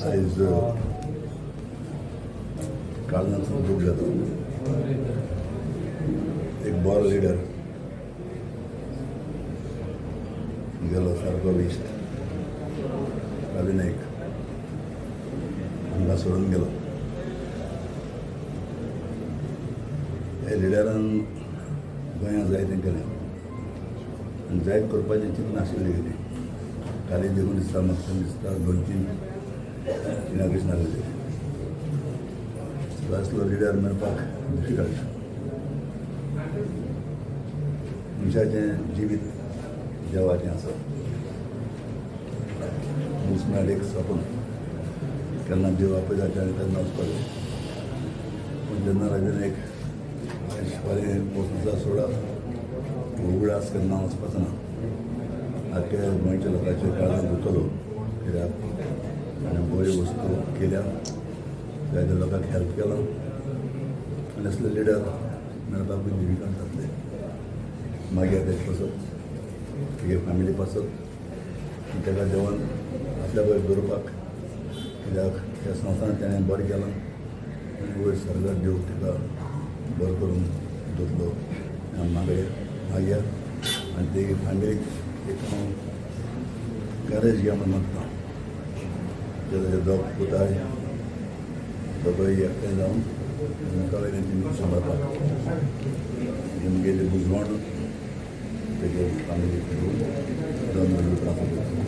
आयज काळजांतसून दूख जाता. एक बरो लिडर गेलो सारको विश्ट काली नायक हांगा सोडून गेलो. हे लिडरान गोंयांत जायतें केलें आनी जायत करपाचें चिंतन नाशिल्लें कितें. खाली देखून दिसता म्हाका दिसता 2-3 इनॉग्रेशन जालें. असलो लिडर मेळपाक डिफिकल्ट. मनशाचें जिवीत देवाचें आसा. दीस मेळ्ळें एक सपन केन्ना देव आपयता आनी तेन्ना वचपाक जाय. पूण जेन्ना राजन एक फाल्यां पोस्टाचा सोडा उगडास केन्ना वचपाचो ना. आख्या गोंयच्या लोकांचे काळजांत दुखलो कित्याक ताणें बऱ्यो वस्तू केल्या, जायत्या लोकांक हेल्प केलो आनी असले लिडर मेळपाकूय डिफिकल्ट जातलें. मागीर तेजे पासत तेगे फॅमिली पासत ताका देवान आपल्या बरें दवरपाक, कित्याक ह्या संवसारांत ताणें बरें केलां आनी वयर सर्गाक देव ताका बरो करून दवरलो मागीर आनी तेगे फॅमिलीक एक हांव गॅरेज घ्या म्हणून मागता. तेजे दोग पुताय दोगूय एकठांय जावन मुखार तेंची सांबाळपाक मुगेली बुजवण तेगे फॅमिलीक घेवन 2 मिलीयन ट्रान्सफर करता.